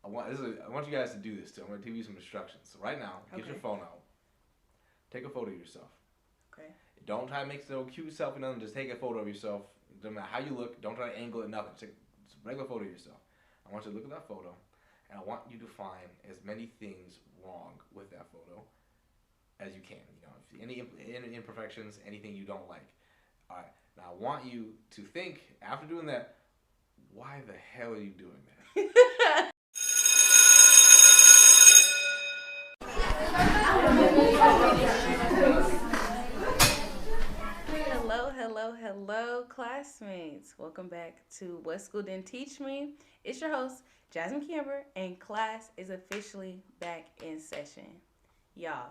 I want you guys to do this too. I'm going to give you some instructions. So right now, get your phone out. Take a photo of yourself. Okay. Don't try to make no cute selfie, nothing. Just take a photo of yourself. It doesn't matter how you look. Don't try to angle it, nothing. Take a regular photo of yourself. I want you to look at that photo, and I want you to find as many things wrong with that photo as you can. You know, if any imperfections, anything you don't like. All right. Now I want you to think after doing that, why the hell are you doing that? Hello, classmates. Welcome back to What School Didn't Teach Me. It's your host, Jasmine Camber, and class is officially back in session. Y'all,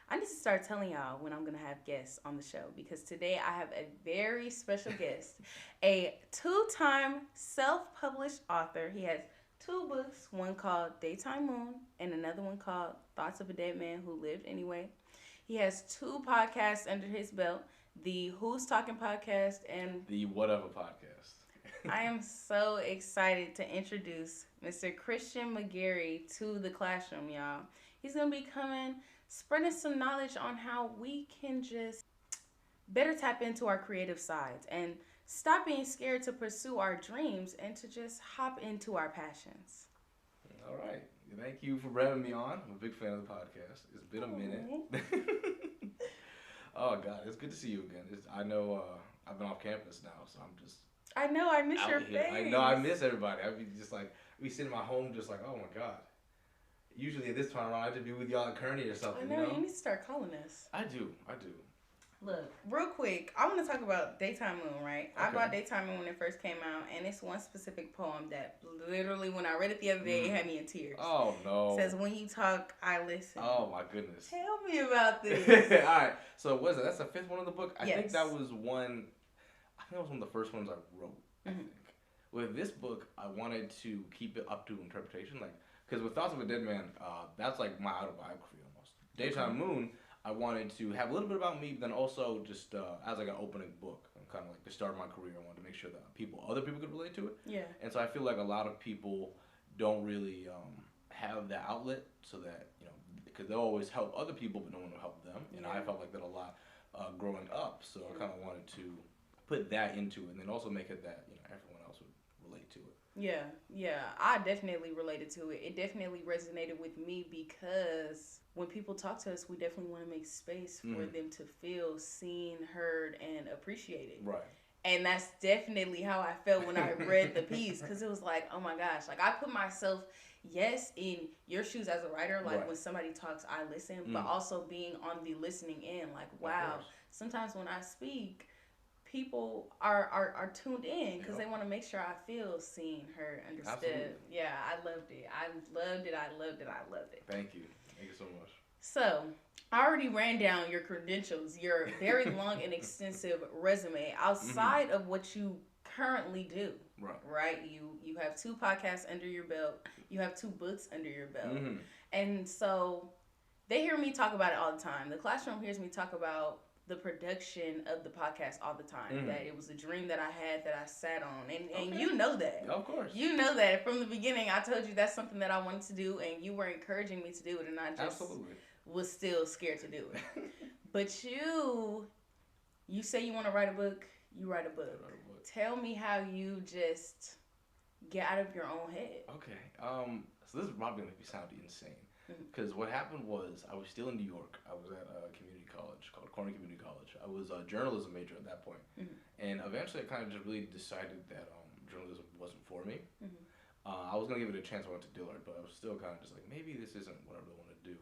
I need to start telling y'all when I'm going to have guests on the show because today I have a very special guest, a two-time self-published author. He has 2 books, one called Daytime Moon and another one called Thoughts of a Dead Man Who Lived Anyway. He has 2 podcasts under his belt, the Who's Talking podcast and the Whatever podcast. I am so excited to introduce Mr. Christian McGary to the classroom, y'all. He's going to be coming, spreading some knowledge on how we can just better tap into our creative sides and stop being scared to pursue our dreams and to just hop into our passions. All right. Thank you for having me on. I'm a big fan of the podcast. It's been a minute. Oh, God. It's good to see you again. I know I've been off campus now, so I'm just... I know. I miss your face. I know. I miss everybody. I'd be just like... I'd be sitting in my home just like, oh, my God. Usually at this time around, I have to be with y'all in Kearney or something, I know. You need to start calling us. I do. Look, real quick, I want to talk about Daytime Moon, right? Okay. I bought Daytime Moon when it first came out, and it's one specific poem that literally, when I read it the other day, it had me in tears. Oh, no. It says, when you talk, I listen. Oh, my goodness. Tell me about this. All right. So, what is it? That's the 5th one of the book? I think that was one of the first ones I wrote, I think. With this book, I wanted to keep it up to interpretation, because with Thoughts of a Dead Man, that's like my autobiography almost. Daytime Moon, I wanted to have a little bit about me, but then also just as like an opening book, kind of like the start of my career. I wanted to make sure that other people could relate to it. Yeah. And so I feel like a lot of people don't really have that outlet, so that because they'll always help other people, but no one will help them. And I felt like that a lot growing up. So I kind of wanted to put that into it, and then also make it that everyone else would relate to it. Yeah, I definitely related to it. It definitely resonated with me because when people talk to us, we definitely want to make space for them to feel seen, heard, and appreciated. Right. And that's definitely how I felt when I read the piece, because it was like, oh my gosh, like I put myself, in your shoes as a writer, like when somebody talks, I listen, but also being on the listening end, like, wow, sometimes when I speak, people are tuned in because they want to make sure I feel seen, heard, understood. Absolutely. Yeah, I loved it. Thank you so much. So, I already ran down your credentials, your very long and extensive resume outside of what you currently do. Right? You have 2 podcasts under your belt. You have 2 books under your belt. And so they hear me talk about it all the time. The classroom hears me talk about the production of the podcast all the time. That it was a dream that I had that I sat on. And you know that. Of course. You know that. From the beginning, I told you that's something that I wanted to do, and you were encouraging me to do it, and I just was still scared to do it. But you say you want to write a book, you write a book. Tell me how you just get out of your own head. Okay. So this is probably going to sound insane. Because what happened was I was still in New York. I was at a community college called Corning Community College. I was a journalism major at that point. And eventually I kind of just really decided that journalism wasn't for me. I was going to give it a chance when I went to Dillard, but I was still kind of just like, maybe this isn't what I really want to do.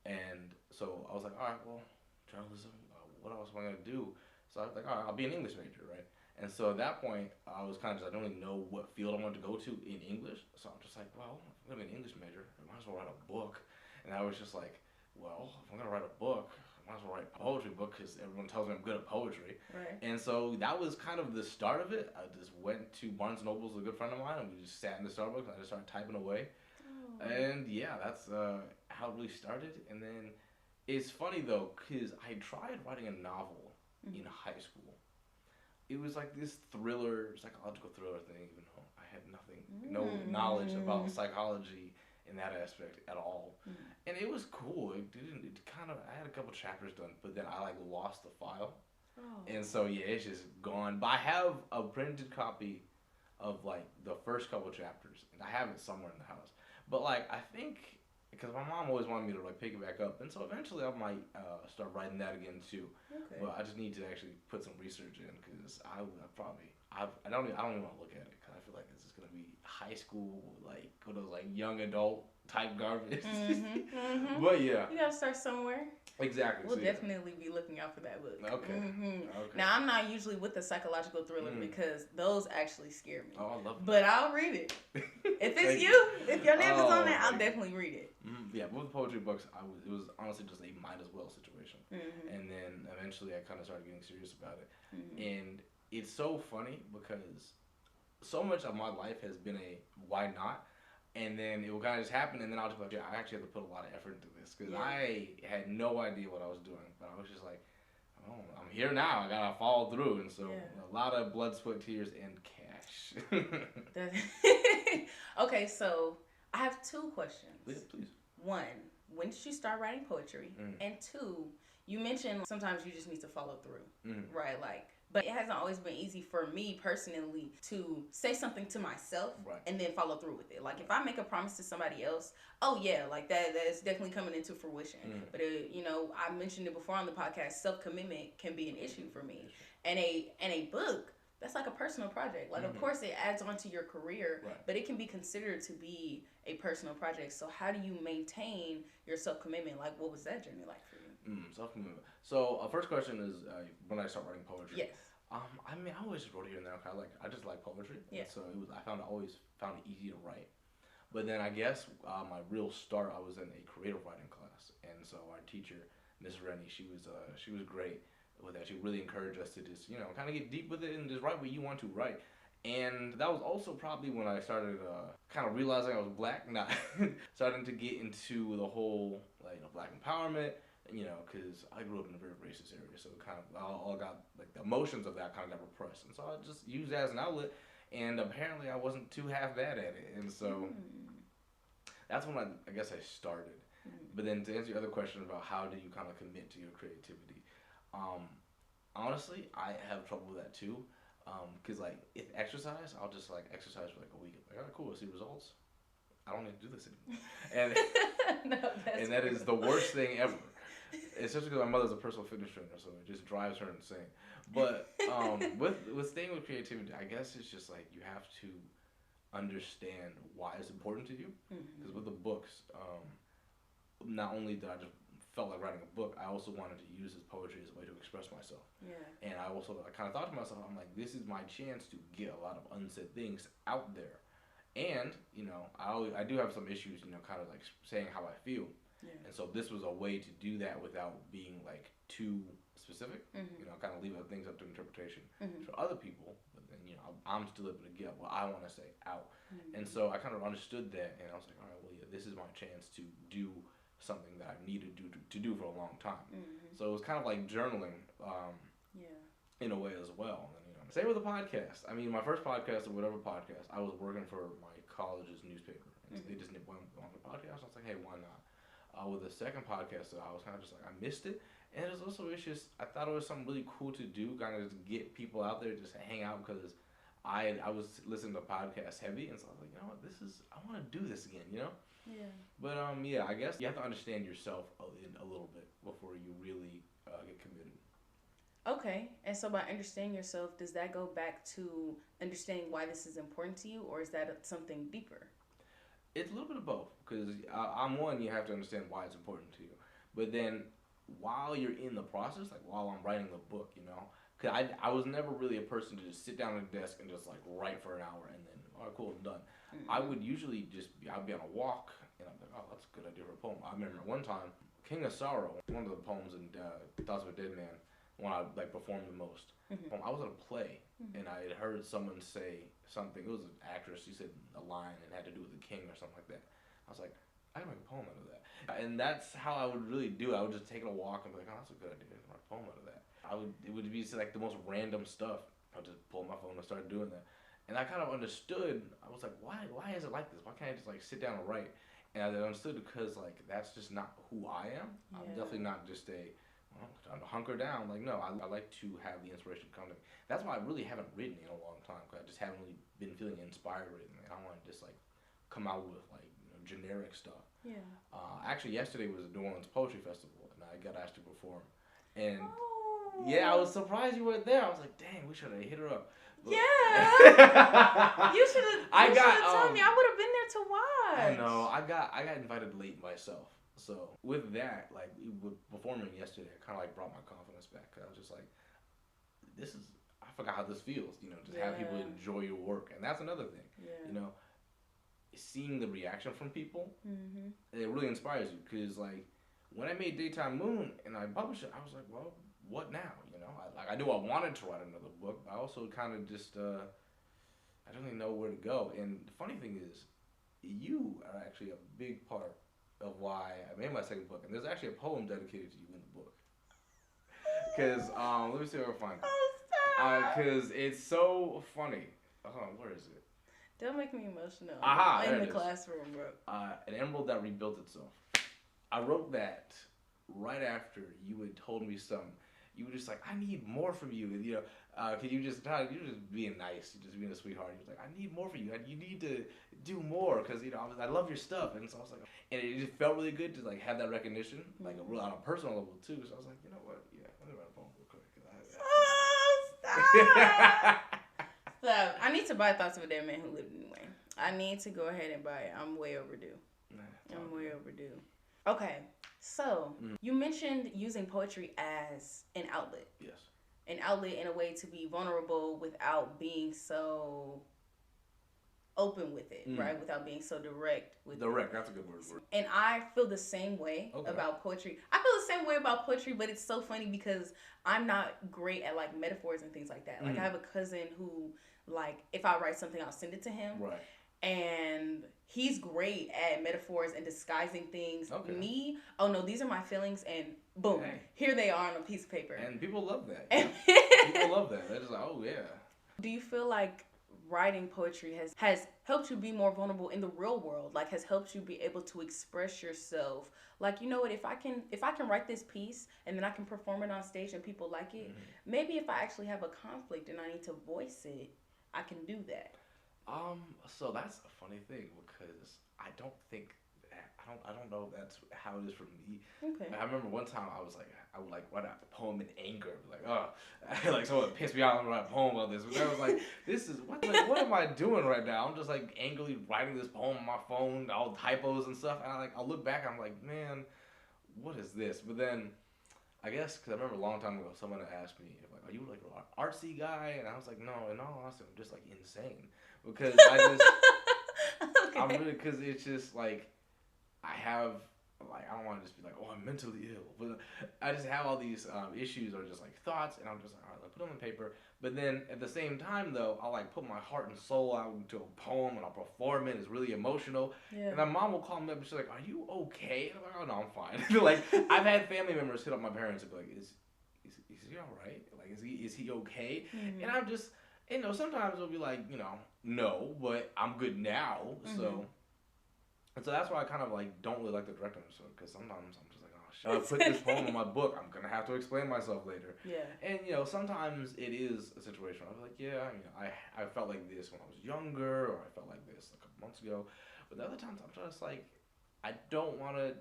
And so I was like, all right, well, journalism, what else am I going to do? So I was like, all right, I'll be an English major, right? And so at that point, I was kind of just, I don't really know what field I wanted to go to in English. So I'm just like, well, if I'm going to be an English major, I might as well write a book. And I was just like, well, if I'm going to write a book, I might as well write a poetry book because everyone tells me I'm good at poetry. Right. And so that was kind of the start of it. I just went to Barnes & Noble's, a good friend of mine, and we just sat in the Starbucks and I just started typing away. Oh. And yeah, that's how it really started. And then it's funny though, because I tried writing a novel in high school. It was like this psychological thriller thing, even though I had no knowledge about psychology in that aspect at all. And it was cool. It kind of, I had a couple chapters done, but then I like lost the file. Oh. And so yeah, it's just gone. But I have a printed copy of like the first couple chapters, and I have it somewhere in the house. But like I think because my mom always wanted me to like pick it back up, and so eventually I might start writing that again too. Okay. But I just need to actually put some research in because I don't even want to look at it because I feel like this is gonna be high school like one of those like young adult type garbage. But yeah, you gotta start somewhere. Exactly. We'll so, definitely be looking out for that book. Okay. Okay. Now, I'm not usually with the psychological thriller because those actually scare me. Oh, I love them. But I'll read it. If it's if your name is on there, I'll definitely read it. Yeah, with poetry books, it was honestly just a might as well situation. And then eventually I kind of started getting serious about it. And it's so funny because so much of my life has been a why not? And then it will kind of just happen, and then I'll just be like, yeah, I actually have to put a lot of effort into this because I had no idea what I was doing, but I was just like, oh, I'm here now. I gotta follow through, and so a lot of blood, sweat, tears, and cash. Okay, so I have two questions. Yeah, please. One, when did you start writing poetry? And two, you mentioned sometimes you just need to follow through, right? Like. But it hasn't always been easy for me personally to say something to myself and then follow through with it. Like if I make a promise to somebody else, oh yeah, like that's definitely coming into fruition. But I mentioned it before on the podcast, self-commitment can be an issue for me. And a book, that's like a personal project. Like of course it adds on to your career, but it can be considered to be a personal project. So how do you maintain your self-commitment? Like what was that journey like for you? Self-commitment. So, first question is when I start writing poetry. Yes. I mean, I always wrote here and there. I just like poetry. Yeah. So I always found it easy to write. But then I guess my real start, I was in a creative writing class, and so our teacher, Miss Rennie, she was great with that. She really encouraged us to just kind of get deep with it and just write what you want to write. And that was also probably when I started kind of realizing I was black, not starting to get into the whole black empowerment. Because I grew up in a very racist area, so it kind of all got like the emotions of that kind of got repressed, and so I just used that as an outlet. And apparently, I wasn't too half bad at it, and so that's when I guess I started. But then to answer your other question about how do you kind of commit to your creativity, honestly, I have trouble with that too. Because like if exercise, I'll just like exercise for like a week. Like, oh, cool, see results. I don't need to do this anymore, and that is the worst thing ever. Especially because my mother's a personal fitness trainer, so it just drives her insane. But with staying with creativity, I guess it's just like you have to understand why it's important to you. Because with the books, not only did I just felt like writing a book, I also wanted to use this poetry as a way to express myself. And I kind of thought to myself, I'm like, this is my chance to get a lot of unsaid things out there. And I do have some issues, kind of like saying how I feel. And so this was a way to do that without being like too specific, kind of leave things up to interpretation for other people. But then, I'm still able to get what I want to say out. And so I kind of understood that, and I was like, all right, well, yeah, this is my chance to do something that I needed to do for a long time. So it was kind of like journaling, in a way as well. And then, same with the podcast. I mean, my first podcast or whatever podcast, I was working for my college's newspaper, and so they just wanted on the podcast. I was like, hey, why not? With the second podcast, I was kind of just like, I missed it. And it was also, I thought it was something really cool to do, kind of just get people out there, just hang out, because I was listening to podcasts heavy, and so I was like, you know what, I want to do this again, But, I guess you have to understand yourself a little bit before you really get committed. Okay, and so by understanding yourself, does that go back to understanding why this is important to you, or is that something deeper? It's a little bit of both, because you have to understand why it's important to you. But then, while you're in the process, like while I'm writing the book, because I was never really a person to just sit down at a desk and just like write for an hour and then, all right, cool, I'm done. I would usually I'd be on a walk, and I'm like, oh, that's a good idea for a poem. I remember one time, King of Sorrow, one of the poems in Thoughts of a Dead Man, when I like performed the most. I was at a play, and I had heard someone say something. It was an actress. She said a line and it had to do with the king or something like that. I was like, I can make a poem out of that. And that's how I would really do it. I would just take a walk and be like, oh, that's a good idea. I can write a poem out of that. It would be like the most random stuff. I would just pull my phone and start doing that. And I kind of understood. I was like, why is it like this? Why can't I just like sit down and write? And I understood because, like, that's just not who I am. Yeah. I'm definitely not just I'm a hunker down. Like, no, I like to have the inspiration come to me. That's why I really haven't written in a long time, because I just haven't really been feeling inspired written. And I want to just, like, come out with, like, generic stuff. Yeah. Actually, yesterday was a New Orleans Poetry Festival, and I got asked to perform. And, Oh. yeah, I was surprised you weren't there. I was like, dang, we should have hit her up. But, yeah. You should have told me. I would have been there to watch. I know. I got invited late myself. So with that, like, with performing yesterday, it kind of like brought my confidence back. Cause I was just like, I forgot how this feels. Just have people enjoy your work, and that's another thing. Yeah. Seeing the reaction from people, Mm-hmm. it really inspires you. Cause like when I made Daytime Moon and I published it, I was like, well, what now? I knew I wanted to write another book, but I also kind of just I don't really know where to go. And the funny thing is, you are actually a big part of why I made my second book. And there's actually a poem dedicated to you in the book. Because, let me see if I can find it. Oh, stop. Because it's so funny. Hold on, where is it? Don't make me emotional. Aha, I'm there in it the is. classroom, bro. An emerald that rebuilt itself. I wrote that right after you had told me something. You were just like, I need more from you. And, can you just being nice, you just being a sweetheart. You was like, I need more from you. You need to do more because I love your stuff. And so I was like, and it just felt really good to like have that recognition, like on a personal level too. So I was like, you know what? Yeah, let me write a poem real quick. Stop! Stop! I need to buy Thoughts of a Dead Man Who Lived Anyway. I need to go ahead and buy it. I'm way overdue. I'm way overdue. Okay, so you mentioned using poetry as an outlet. Yes. An outlet in a way to be vulnerable without being so open with it, right? Without being so direct with Direct, that's a good word. And I feel the same way about poetry. I feel the same way about poetry, but it's so funny because I'm not great at like metaphors and things like that. Like I have a cousin who, like, if I write something, I'll send it to him. Right. And he's great at metaphors and disguising things. Okay. Me, oh no, these are my feelings, and boom, here they are on a piece of paper. And people love that. People love that. They're just like, oh yeah. Do you feel like writing poetry has helped you be more vulnerable in the real world? Like, has helped you be able to express yourself? Like, you know what? If I can write this piece and then I can perform it on stage and people like it, maybe if I actually have a conflict and I need to voice it, I can do that. So that's a funny thing because I don't think I don't know if that's how it is for me. Okay. I remember one time I would like write a poem in anger, like, oh, like someone pissed me off and write a poem about this. But I was like, this is what am I doing right now? I'm just like angrily writing this poem on my phone, all typos and stuff. And I look back, I'm like, man, what is this? But then I guess because I remember a long time ago, someone asked me, like, are you like an artsy guy? And I was like, no, in all honesty, I'm just like insane because I just I'm really because it's just like. I have, like, I don't want to just be like, oh, I'm mentally ill. But I just have all these issues or just, like, thoughts. And I'm just like, all right, I'll put them on paper. But then at the same time, though, I'll, like, put my heart and soul out into a poem and I'll perform it. It's really emotional. Yeah. And my mom will call me up and she's like, are you okay? And I'm like, oh, no, I'm fine. Like, I've had family members hit up my parents and be like, is he all right? Like, is he okay? Mm-hmm. And I'm just, sometimes it'll be like, no, but I'm good now. Mm-hmm. And so that's why I kind of like don't really like the directing episode because sometimes I'm just like, oh, should I put this poem in my book? I'm gonna have to explain myself later. Yeah. And sometimes it is a situation where I'm like, yeah, I felt like this when I was younger, or I felt like this a couple months ago. But the other times I'm just like, I don't want to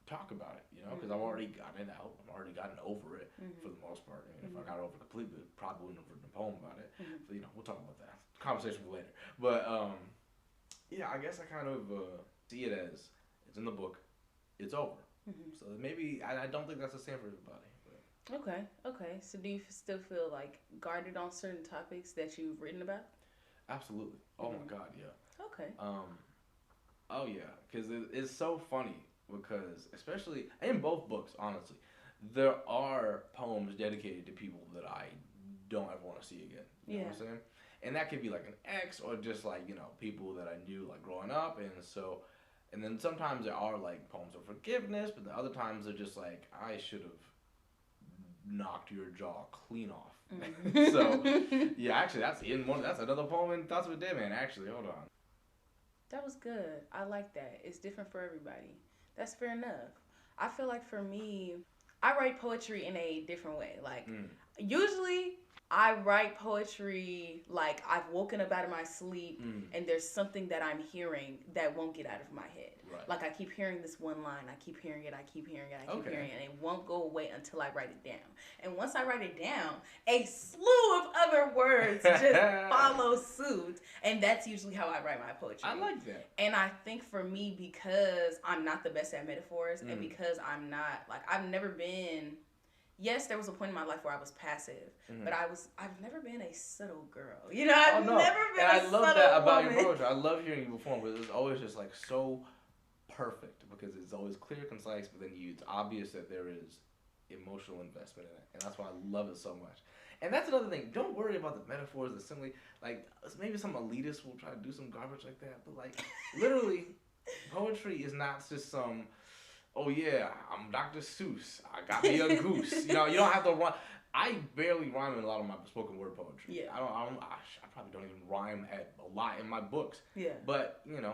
talk about it, because I've already gotten it out. I've already gotten over it for the most part. I mean, if I got it over completely, probably wouldn't have written a poem about it. So we'll talk about that conversation for later. But yeah, I guess I kind of. See it as it's in the book, it's over. So maybe I don't think that's the same for everybody. But. Okay. So do you still feel like guarded on certain topics that you've written about? Absolutely. Oh my God, yeah. Okay. Oh yeah, because it's so funny because especially in both books, honestly, there are poems dedicated to people that I don't ever want to see again. You know what I'm saying? And that could be like an ex or just like people that I knew like growing up, and then sometimes there are like poems of forgiveness, but the other times they're just like, I should have knocked your jaw clean off. So yeah, actually that's another poem in Thoughts of a Dead Man. Actually, hold on. That was good. I like that. It's different for everybody. That's fair enough. I feel like for me, I write poetry in a different way. Like, usually I write poetry like I've woken up out of my sleep and there's something that I'm hearing that won't get out of my head. Right. Like, I keep hearing this one line, I keep hearing it, I keep hearing it, I keep hearing it, and it won't go away until I write it down. And once I write it down, a slew of other words just follow suit. And that's usually how I write my poetry. I like that. And I think for me, because I'm not the best at metaphors, and because I'm not, like, I've never been... Yes, there was a point in my life where I was passive, but I've never been a subtle girl. You know, I've never been a subtle woman. I love that about your poetry. I love hearing you perform, but it's always just like so perfect because it's always clear, concise, but then it's obvious that there is emotional investment in it, and that's why I love it so much. And that's another thing. Don't worry about the metaphors, the simile. Like, maybe some elitists will try to do some garbage like that, but like, literally, poetry is not just some... Oh yeah, I'm Dr. Seuss. I got me a goose. You know, you don't have to rhyme. I barely rhyme in a lot of my spoken word poetry. Yeah. I probably don't even rhyme at a lot in my books. Yeah. But you know,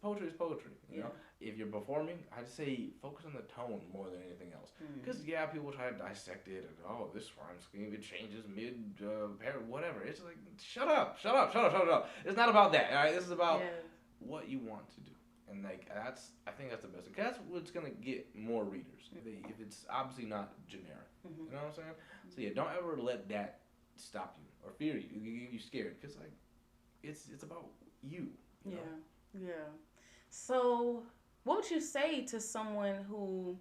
poetry is poetry. You know, if you're performing, I'd say focus on the tone more than anything else. Because people try to dissect it and this rhyme scheme it changes mid whatever. It's like shut up. It's not about that. All right, this is about what you want to do. And like I think that's the best. Cause that's what's gonna get more readers. If it's obviously not generic, you know what I'm saying? So yeah, don't ever let that stop you or fear you. You scared because like it's about you. You know? So what would you say to someone who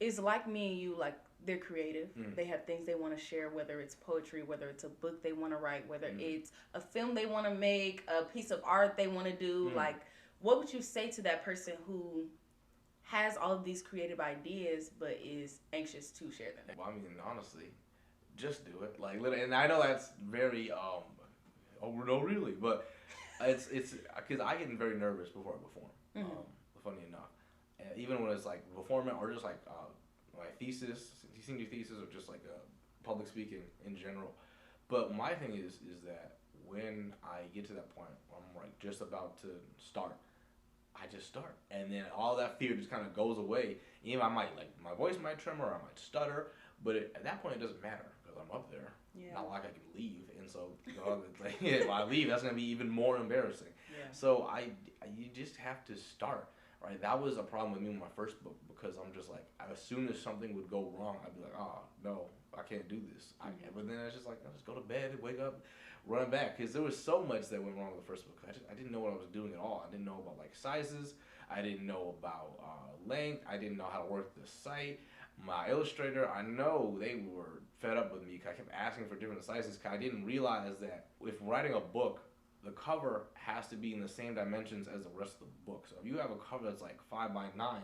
is like me and you, like they're creative, they have things they want to share, whether it's poetry, whether it's a book they want to write, whether it's a film they want to make, a piece of art they want to do, like. What would you say to that person who has all of these creative ideas but is anxious to share them? Well, I mean, honestly, just do it. Like, and I know that's very no, really, but it's because I get very nervous before I perform. Funny enough, even when it's like performing or just like my thesis, senior thesis, or just like public speaking in general. But my thing is that when I get to that point where I'm like just about to start, I just start, and then all that fear just kind of goes away. Even I might my voice might tremor, or I might stutter, but at that point it doesn't matter because I'm up there. Not like I can leave, and so if I leave, that's gonna be even more embarrassing. So you just have to start. Right, that was a problem with me with my first book because I'm just like, as soon as something would go wrong, I'd be like, oh no, I can't do this. But then I was just like, I'll just go to bed, wake up, run it back, because there was so much that went wrong with the first book. I didn't know what I was doing at all. I didn't know about like sizes. I didn't know about length. I didn't know how to work the site. My illustrator, I know they were fed up with me because I kept asking for different sizes because I didn't realize that if writing a book, the cover has to be in the same dimensions as the rest of the book. So if you have a cover that's like 5x9,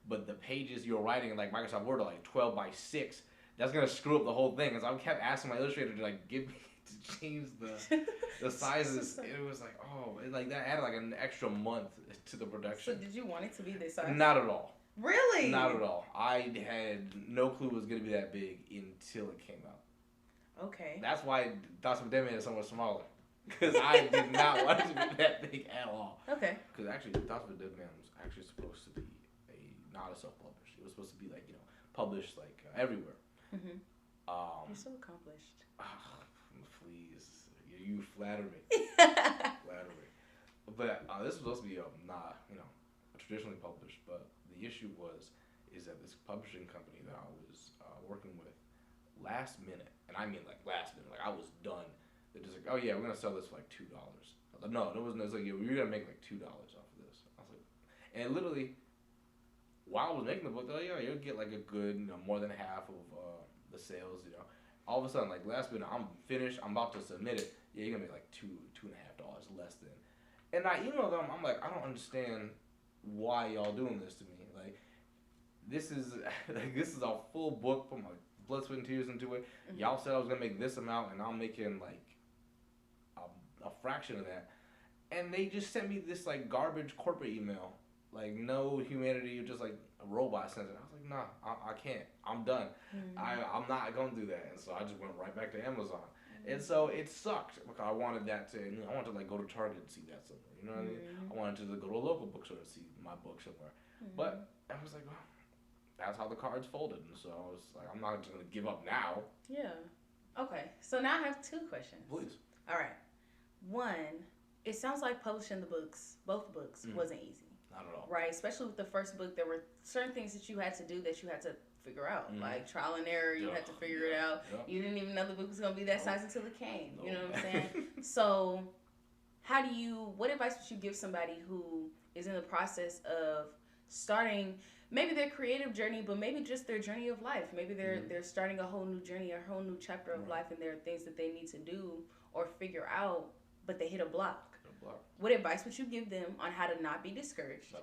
but the pages you're writing in like Microsoft Word are like 12x6, that's gonna screw up the whole thing. And so I kept asking my illustrator to like give me to change the sizes. It was like that added like an extra month to the production. So did you want it to be this size? Not at all. Really? Not at all. I had no clue it was gonna be that big until it came out. Okay. That's why Thoughts of a Dead Man is so much smaller. Because I did not want it to be that big at all. Okay. Because actually, Thoughts of a Dead Man was actually supposed to be not a self-published. It was supposed to be like published like everywhere. You're so accomplished. Please, you flatter me. Flatter me. But this was supposed to be not traditionally published. But the issue is that this publishing company that I was working with last minute, and I mean like last minute, like I was done. They're just like, oh yeah, we're gonna sell this for like $2. Like, no, it wasn't. It was like, we're gonna make like $2 off of this. I was like, and literally, while I was making the book, they're like, yeah, you'll get like a good, more than half of the sales. All of a sudden, like last minute, I'm finished. I'm about to submit it. Yeah, you're gonna make like $2.5 less than. And I emailed them. I'm like, I don't understand why y'all doing this to me. Like, this is a full book. Put my blood, sweat, and tears into it. Y'all said I was gonna make this amount, and I'm making like a fraction of that, and they just sent me this like garbage corporate email, like no humanity, just like a robot sent it. I was like, nah, I can't. I'm done. I'm not gonna do that. And so I just went right back to Amazon, And so it sucked because I wanted that to, I wanted to like go to Target and see that somewhere. You know what I mean? I wanted to go to a local bookstore and see my book somewhere. But I was like, well, that's how the cards folded. And so I was like, I'm not just going to give up now. Yeah. Okay. So now I have two questions. Please. All right. One, it sounds like publishing both books, wasn't easy. Not at all. Right? Especially with the first book, there were certain things that you had to do that you had to figure out. Like trial and error, you had to figure it out. You didn't even know the book was going to be that size until it came. You know what I'm saying? So, what advice would you give somebody who is in the process of starting maybe their creative journey, but maybe just their journey of life? Maybe they're starting a whole new journey, a whole new chapter of life, and there are things that they need to do or figure out, but they hit a block. What advice would you give them on how to not be discouraged?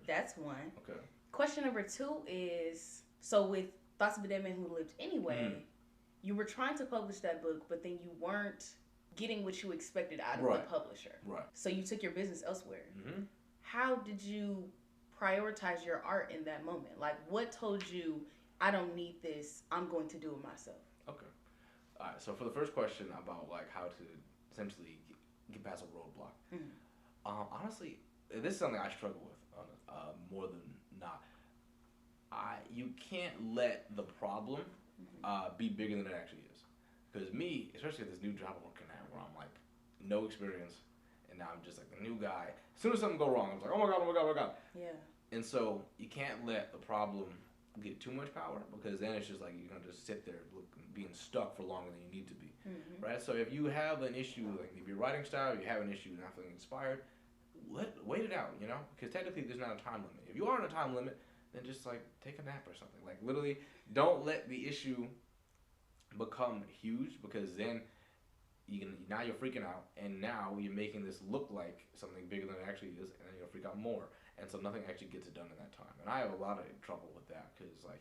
That's one. Okay. Question number two is, so with Thoughts of a Dead Man Who Lived Anyway, you were trying to publish that book, but then you weren't getting what you expected out of the publisher. Right. So you took your business elsewhere. How did you prioritize your art in that moment? Like, what told you, I don't need this, I'm going to do it myself? Okay. All right. So for the first question about like how to essentially get past a roadblock. Honestly, this is something I struggle with more than not. You can't let the problem be bigger than it actually is. Because me, especially at this new job I'm working at, where I'm like no experience, and now I'm just like a new guy. As soon as something go wrong, I'm like, oh my god, oh my god, oh my god. Yeah. And so you can't let the problem get too much power, because then it's just like you're gonna just sit there being stuck for longer than you need to be. Right? So if you have an issue, like if your writing style, you have an issue not feeling inspired, wait it out, you know? Because technically there's not a time limit. If you are on a time limit, then just like take a nap or something. Like literally don't let the issue become huge, because then now you're freaking out, and now you're making this look like something bigger than it actually is, and then you'll freak out more. And so nothing actually gets it done in that time. And I have a lot of trouble with that, because like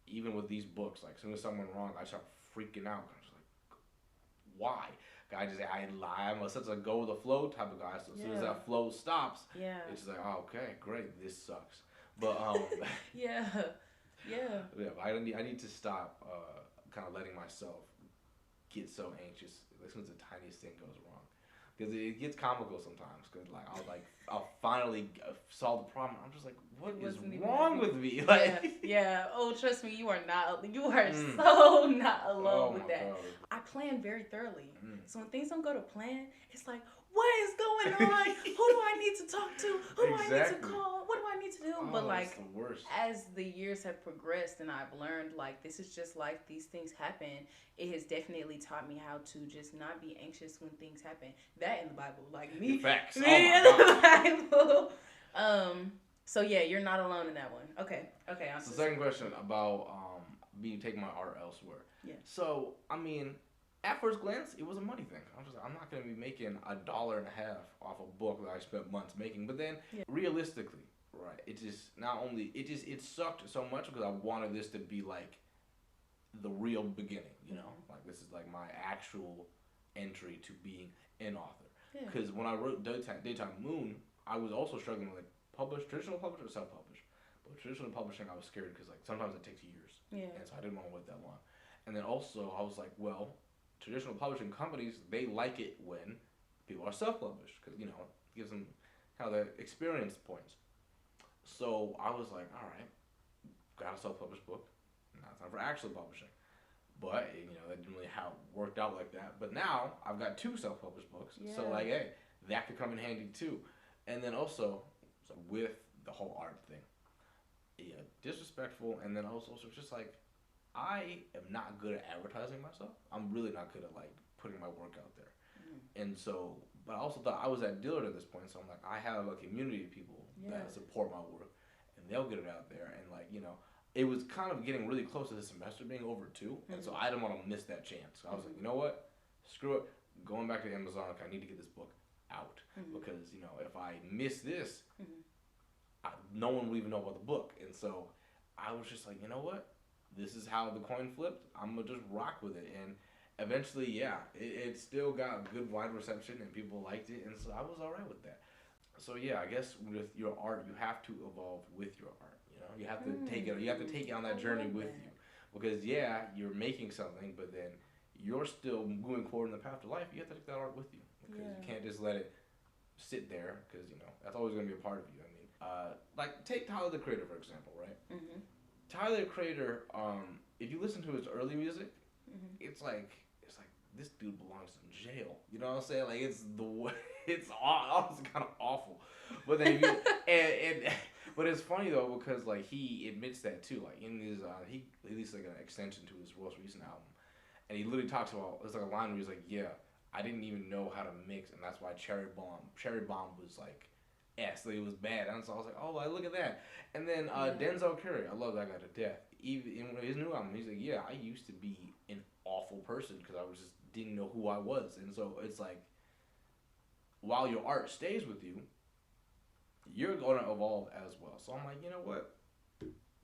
even with these books, like as soon as something went wrong, I start freaking out. I'm just like, why? I'm such a go with the flow type of guy. So as soon as that flow stops, it's just like, oh, okay, great, this sucks. But I need to stop kind of letting myself get so anxious as soon as the tiniest thing goes wrong, because it gets comical sometimes. Because like I'll finally solve the problem. I'm just like, what is wrong with me? Like, Oh, trust me, you are so not alone with that. God. I plan very thoroughly, so when things don't go to plan, it's like, what is going on? Who do I need to talk to? Who do I need to call? What do I need to do? But like, as the years have progressed and I've learned, like, this is just life, these things happen, it has definitely taught me how to just not be anxious when things happen. That in the Bible, like me. Facts. In the Bible. So yeah, you're not alone in that one. Okay. So the second question about me taking my art elsewhere. Yeah. So I mean, at first glance, it was a money thing. I'm not gonna be making $1.50 off a book that I spent months making. But then, realistically, right? It sucked so much because I wanted this to be like the real beginning. You know, like this is like my actual entry to being an author. Because when I wrote Daytime Moon, I was also struggling with like traditional publishing or self-publish. But traditional publishing, I was scared because like sometimes it takes years. Yeah. And so I didn't want to wait that long. And then also I was like, well, traditional publishing companies, they like it when people are self-published, because you know it gives them kind of the experience points. So I was like, all right, got a self-published book. Now it's time for actual publishing. But you know that didn't really how it worked out like that. But now I've got 2 self-published books. So like, hey, that could come in handy too. And then also, so with the whole art thing, disrespectful. And then also just like, I am not good at advertising myself. I'm really not good at like putting my work out there. And so, but I also thought I was at Dillard at this point, so I'm like, I have a community of people that support my work, and they'll get it out there. And like, you know, it was kind of getting really close to the semester being over too, and so I didn't want to miss that chance. So I was like, you know what, screw it, going back to Amazon. Like, I need to get this book out, because you know, if I miss this, no one will even know about the book. And so I was just like, you know what, this is how the coin flipped. I'm gonna just rock with it. And eventually, it still got good wide reception and people liked it, and so I was all right with that. So I guess with your art, you have to evolve with your art. You know, you have to take it. You have to take it on that journey with you, because you're making something, but then you're still moving forward in the path of life, you have to take that art with you. Because you can't just let it sit there, because, that's always going to be a part of you. I mean, like, take Tyler, the Creator, for example, right? Mm-hmm. Tyler, the Creator, if you listen to his early music, it's like, this dude belongs in jail. You know what I'm saying? Like, it's honestly kind of awful. But then but it's funny though, because like he admits that too. Like in his he released like an extension to his most recent album, and he literally talks about, there's like a line where he's like, yeah, I didn't even know how to mix, and that's why Cherry Bomb was like like it was bad. And so I was like, oh, look at that. And then Denzel Curry, I love that guy to death. Even in his new album, he's like, yeah, I used to be an awful person because I didn't know who I was. And so it's like, while your art stays with you, you're going to evolve as well. So I'm like, you know what?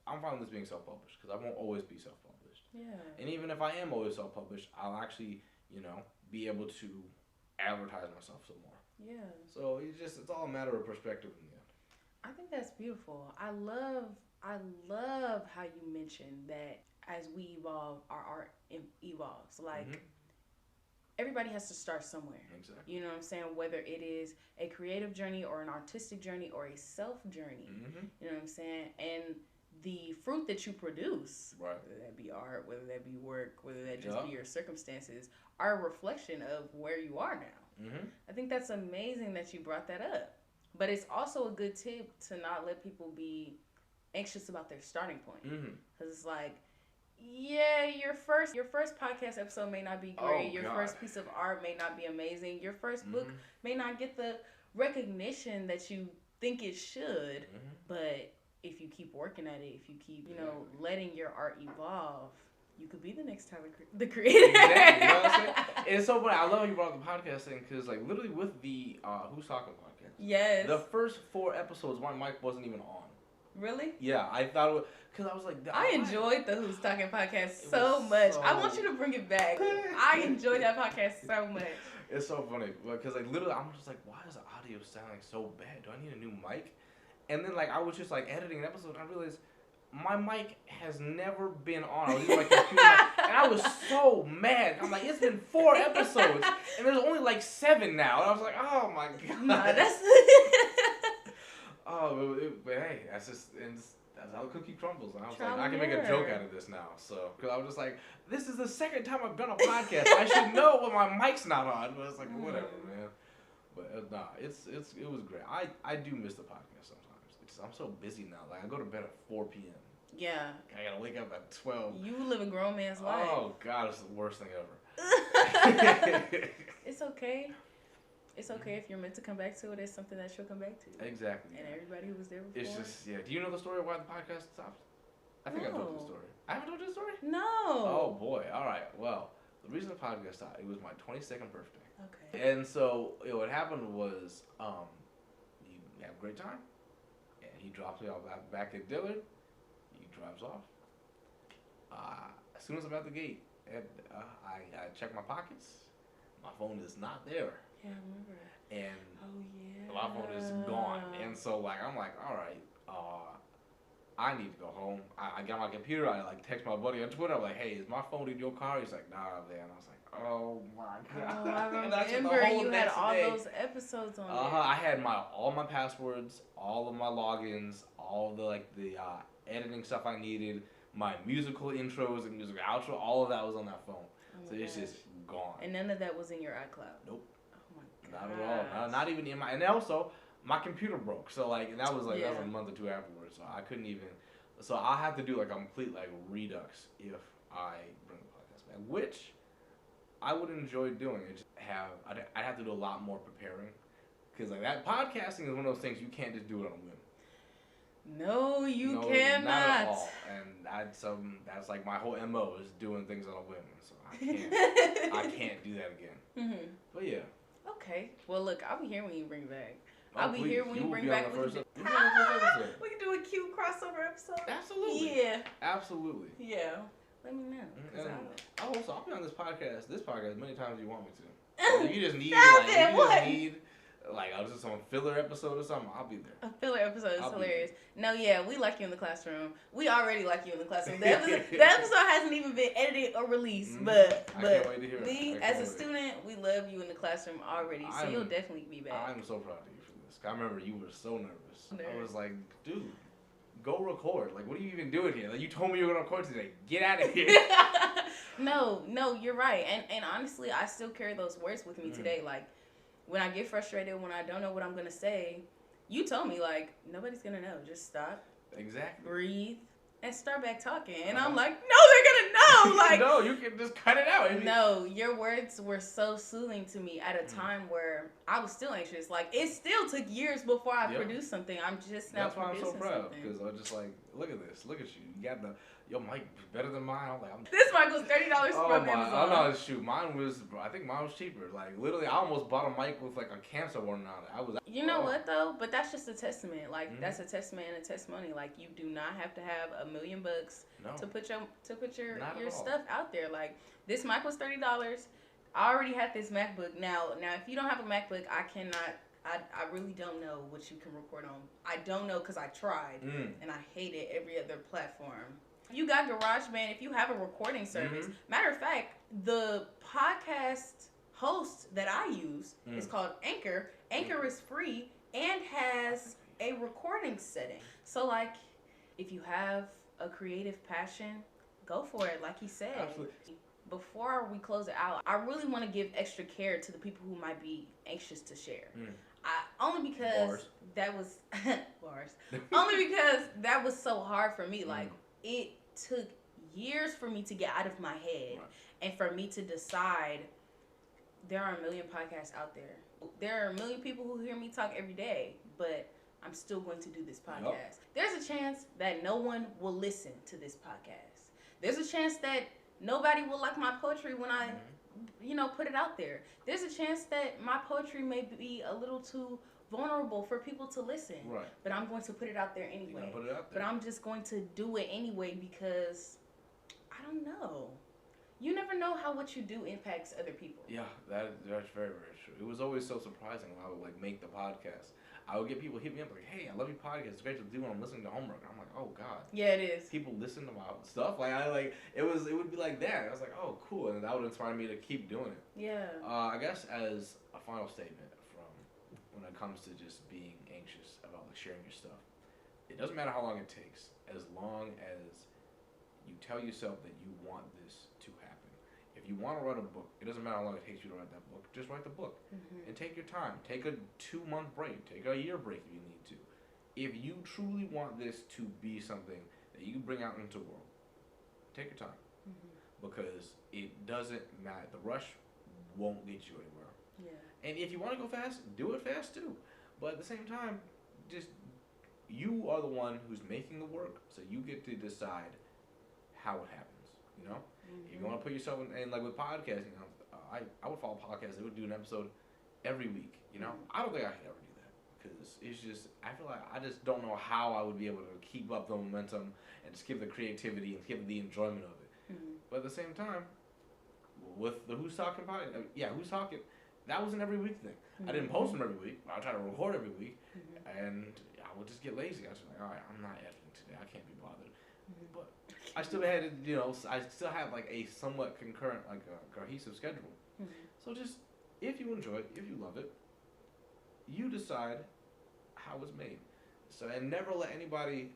I'm fine with this being self-published because I won't always be self-published. Yeah. And even if I am always self-published, I'll actually, be able to advertise myself some more. Yeah. So it's all a matter of perspective in the end. I think that's beautiful. I love how you mentioned that as we evolve, our art evolves. Like, everybody has to start somewhere. Exactly. You know what I'm saying? Whether it is a creative journey or an artistic journey or a self journey. Mm-hmm. You know what I'm saying? And the fruit that you produce, right, whether that be art, whether that be work, whether that just be your circumstances, are a reflection of where you are now. Mm-hmm. I think that's amazing that you brought that up. But it's also a good tip to not let people be anxious about their starting point. Because it's like, yeah, your first podcast episode may not be great. Your first piece of art may not be amazing. Your first book may not get the recognition that you think it should. But if you keep working at it, if you keep, letting your art evolve, you could be the next Tyler, the Creator. Exactly. You know what I'm saying? It's so funny. I love how you brought up the podcast thing because, like, literally with the Who's Talking podcast. Yes. The first 4 episodes, my mic wasn't even on. Really? Yeah, I thought it was, because I was like, I enjoyed the Who's Talking podcast so much. I want you to bring it back. I enjoyed that podcast so much. It's so funny because, like, literally, I'm just like, why does the audio sound like so bad? Do I need a new mic? And then, like, I was just like editing an episode, and I realized my mic has never been on. I was using my computer, and I was so mad. I'm like, it's been 4 episodes, and there's only like 7 now. And I was like, oh my god. No, that's. But hey, that's how the cookie crumbles. And I was like, I can make a joke out of this now. So, because I was just like, this is the second time I've done a podcast. I should know when my mic's not on. But it's like, whatever, man. But it was great. I do miss the podcast sometimes. I'm so busy now. Like, I go to bed at 4 p.m. Yeah. I gotta wake up at 12. You live a grown man's life. Oh god, it's the worst thing ever. It's okay. It's okay if you're meant to come back to it. It's something that you'll come back to. Exactly. And everybody who was there before. It's just, yeah. Do you know the story of why the podcast stopped? I think I told the story. I haven't told you the story? No. Oh boy. All right. Well, the reason the podcast stopped, it was my 22nd birthday. Okay. And so what happened was, you have a great time, and he drops me off back at Dillard. He drives off. As soon as I'm at the gate, I check my pockets. My phone is not there. Yeah, I remember. And my phone is gone. And so, like, I'm like, all right, I need to go home. I got my computer. I, like, text my buddy on Twitter. I'm like, hey, is my phone in your car? He's like, nah, man. I was like, oh, my God. Oh, I remember you had all those episodes on there. I had all my passwords, all of my logins, all the, like, the editing stuff I needed, my musical intros and musical outro, all of that was on that phone. Oh, so it's just gone. And none of that was in your iCloud? Nope. Not at all. Not even in my. And also, my computer broke. So like that was a month or 2 afterwards. So I couldn't even. So I'll have to do like a complete like redux if I bring the podcast back, which I would enjoy doing. I'd have to do a lot more preparing because like that podcasting is one of those things you can't just do it on a whim. No, you cannot. Not at all. And that's like my whole MO is doing things on a whim. So I can't do that again. Mm-hmm. But yeah. Okay. Well, look, I'll be here when you bring it back. I'll be here when you bring back. We can do a cute crossover episode. Absolutely. Yeah. Absolutely. Yeah. Let me know. I'll be on this podcast many times as you want me to. If you just need Like, I was just on a filler episode or something, I'll be there. A filler episode is hilarious. No, yeah, we like you in the classroom. We already like you in the classroom. The episode hasn't even been edited or released, but I can't wait to hear me, as a student, we love you in the classroom already, so you'll definitely be back. I'm so proud of you for this. I remember you were so nervous. I was like, dude, go record. Like, what are you even doing here? Like, you told me you were going to record today. Get out of here. No, you're right. And honestly, I still carry those words with me today. Like, when I get frustrated, when I don't know what I'm going to say, you told me, like, nobody's going to know. Just stop. Exactly. Breathe. And start back talking. And I'm like, no, they're going to know. Like, no, you can just cut it out. No, your words were so soothing to me at a time where I was still anxious. Like, it still took years before I produced something. I'm just now producing something. That's why I'm so proud. Because I was just like, look at this. Look at you. You got your mic better than mine. I'm like, this mic was $30 from Amazon. Oh, no, shoot. I think mine was cheaper. Like, literally, I almost bought a mic with, like, a cancer warning on it. You know what, though? But that's just a testament. Like, that's a testament and a testimony. Like, you do not have to have $1 million to put your stuff out there. Like, this mic was $30. I already had this MacBook. Now, if you don't have a MacBook, I really don't know what you can record on. I don't know because I tried, and I hated every other platform. If you got GarageBand, if you have a recording service, matter of fact, the podcast host that I use is called Anchor. Anchor is free and has a recording setting. So, like, if you have a creative passion, go for it, like he said. Absolutely. Before we close it out, I really want to give extra care to the people who might be anxious to share. Only because that was bars. Only because that was so hard for me. Like, it took years for me to get out of my head and for me to decide there are 1 million podcasts out there. There are 1 million people who hear me talk every day, but I'm still going to do this podcast. There's a chance that no one will listen to this podcast. There's a chance that nobody will like my poetry when I, put it out there. There's a chance that my poetry may be a little too vulnerable for people to listen. Right. But I'm going to put it out there anyway. Put it out there. But I'm just going to do it anyway because I don't know. You never know how what you do impacts other people. Yeah, that's very, very true. It was always so surprising when I would make the podcast. I would get people hit me up like, "Hey, I love your podcast. It's great to do when I'm listening to homework." I'm like, "Oh God." Yeah, it is. People listen to my stuff. It would be like that. I was like, "Oh, cool," and that would inspire me to keep doing it. Yeah. I guess as a final statement from when it comes to just being anxious about sharing your stuff, it doesn't matter how long it takes, as long as you tell yourself that you want this to happen. If you want to write a book, it doesn't matter how long it takes you to write that book. Just write the book and take your time. Take a 2-month break. Take a year break if you need to. If you truly want this to be something that you can bring out into the world, take your time. Because it doesn't matter. The rush won't get you anywhere. Yeah. And if you want to go fast, do it fast too. But at the same time, just you are the one who's making the work, so you get to decide how it happens. You know. If you want to put yourself in like with podcasting, I would follow podcasts. They would do an episode every week. I don't think I could ever do that because it's just I feel like I just don't know how I would be able to keep up the momentum and just give the creativity and give the enjoyment of it. But at the same time, with the Who's Talking podcast, Who's Talking, that was an every week thing. I didn't post them every week. I try to record every week, and I would just get lazy. I was like, all right, I'm not editing today. I can't be bothered. But I still had, I still have like a somewhat concurrent, like a cohesive schedule. So just, if you enjoy it, if you love it, you decide how it's made. So, and never let anybody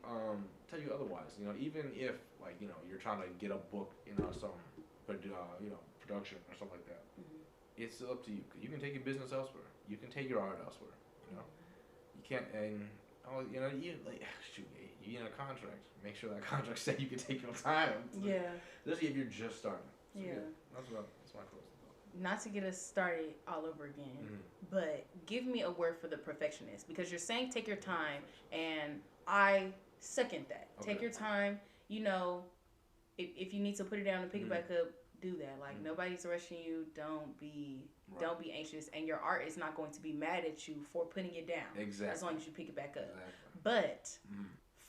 tell you otherwise. Even if, like, you're trying to get a book in some, production or something like that, it's up to you. You can take your business elsewhere. You can take your art elsewhere. You can't, and you in a contract. Make sure that contract says you can take your time. Especially if you're just starting. So, that's my closing thought. Not to get us started all over again, but give me a word for the perfectionist, because you're saying take your time, and I second that. Okay. Take your time. If you need to put it down and pick it back up, do that. Like, nobody's rushing you. Don't be anxious, and your art is not going to be mad at you for putting it down. Exactly. As long as you pick it back up. Exactly. But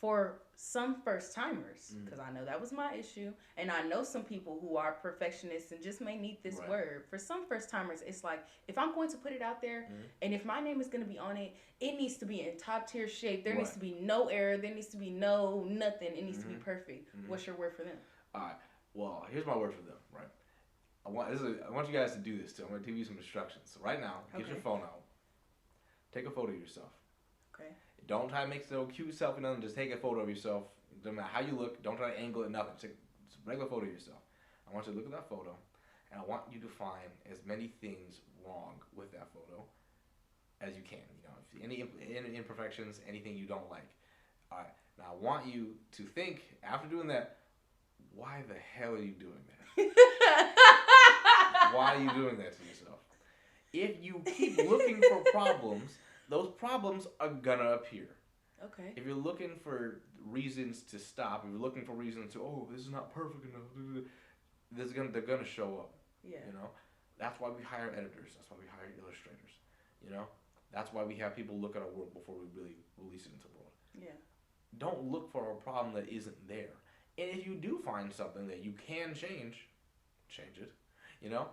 for some first timers, because I know that was my issue, and I know some people who are perfectionists and just may need this word. For some first timers, it's like, if I'm going to put it out there, and if my name is going to be on it, it needs to be in top tier shape. There needs to be no error. There needs to be no nothing. It needs to be perfect. What's your word for them? All right. Well, here's my word for them. Right. I want you guys to do this too. I'm going to give you some instructions. So right now, get your phone out. Take a photo of yourself. Okay. Don't try to make no cute selfie, nothing. Just take a photo of yourself. Doesn't matter how you look. Don't try to angle it, nothing. Just a regular photo of yourself. I want you to look at that photo, and I want you to find as many things wrong with that photo as you can. You know, if any imperfections, anything you don't like. All right. Now I want you to think after doing that. Why the hell are you doing that? Why are you doing that to yourself? If you keep looking for problems, those problems are gonna appear. Okay. If you're looking for reasons to stop, if you're looking for reasons to, oh, this is not perfect enough, they're gonna show up. Yeah. You know, that's why we hire editors. That's why we hire illustrators. You know, that's why we have people look at our work before we really release it into the world. Yeah. Don't look for a problem that isn't there. And if you do find something that you can change it. You know,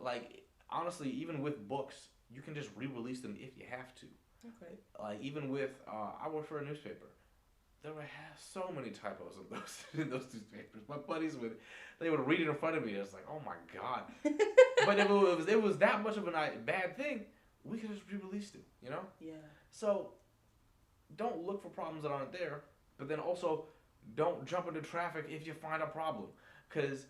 like honestly, even with books, you can just re-release them if you have to. Okay. Like even with, I work for a newspaper. There were so many typos in those newspapers. My buddies they would read it in front of me. It's like, oh my god. But if it was that much of a bad thing, we could just re-release it. You know. Yeah. So, don't look for problems that aren't there. But then also, don't jump into traffic if you find a problem, because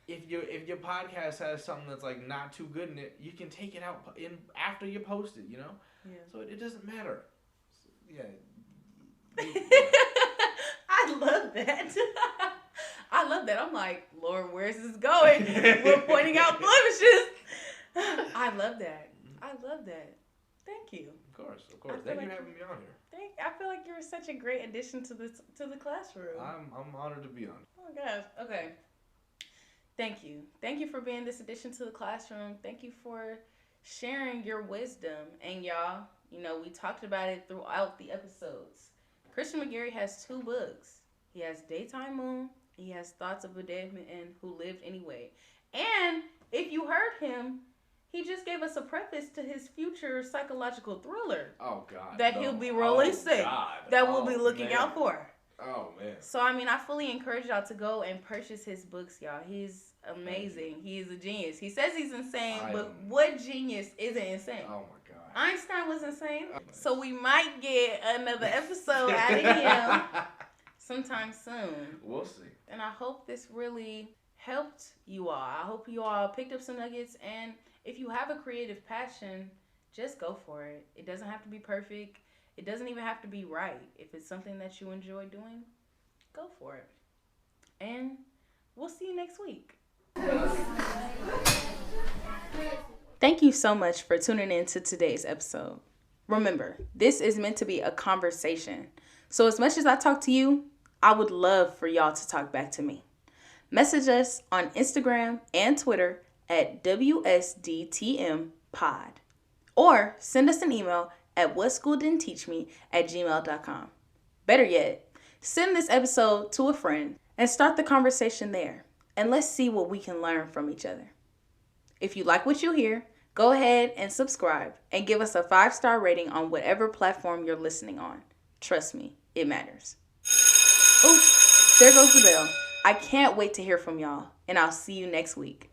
if your podcast has something that's like not too good in it, you can take it out in after you post it, you know. Yeah. So it doesn't matter. So, yeah. I love that. I love that. I'm like, Lord, where's this going? We're pointing out blemishes. I love that. I love that. Thank you. Of course. Thank you for having me on here. I feel like you're such a great addition to the classroom. I'm honored to be on. Oh my gosh. Okay. Thank you. Thank you for being this addition to the classroom. Thank you for sharing your wisdom. And y'all, you know, we talked about it throughout the episodes. Christian McGary has 2 books. He has Daytime Moon. He has Thoughts of a Dead Man Who Lived Anyway. And if you heard him, he just gave us a preface to his future psychological thriller. Oh, God. That he'll be releasing. That we'll be looking out for. Oh, man. So, I mean, I fully encourage y'all to go and purchase his books, y'all. He's amazing. He is a genius. He says he's insane, but what genius isn't insane? Oh, my God. Einstein was insane. So, we might get another episode out of him sometime soon. We'll see. And I hope this really helped you all. I hope you all picked up some nuggets. And if you have a creative passion, just go for it. It doesn't have to be perfect. It doesn't even have to be right. If it's something that you enjoy doing, go for it. And we'll see you next week. Thank you so much for tuning in to today's episode. Remember, this is meant to be a conversation. So as much as I talk to you, I would love for y'all to talk back to me. Message us on Instagram and Twitter at WSDTM Pod. Or send us an email at whatschooldidn'tteachme@gmail.com. Better yet, send this episode to a friend and start the conversation there. And let's see what we can learn from each other. If you like what you hear, go ahead and subscribe and give us a 5-star rating on whatever platform you're listening on. Trust me, it matters. Ooh, there goes the bell. I can't wait to hear from y'all, and I'll see you next week.